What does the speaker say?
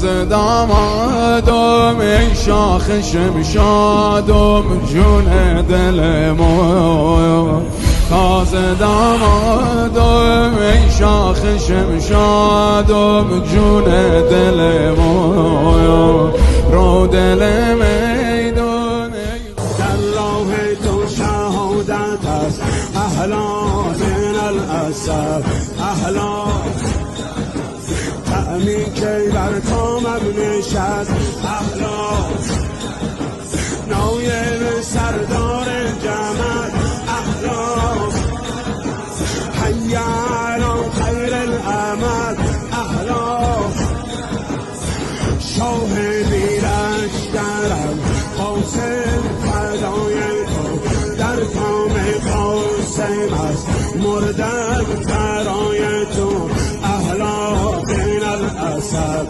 تازه دامادم ای شاخ شمشادم جون دلمو تازه دامادم ای شاخ شمشادم جون دلمو رو دل میدون در راه تو شهادت است احلا من الاسد احلا تعمی که بر تامم نشست احلا نایب سردار جمل احلا حی علی خیر العمل احلا شاه بیرشترم قاسم فدای تو در کام قاسم است مردم برای تو احلا بین الاسد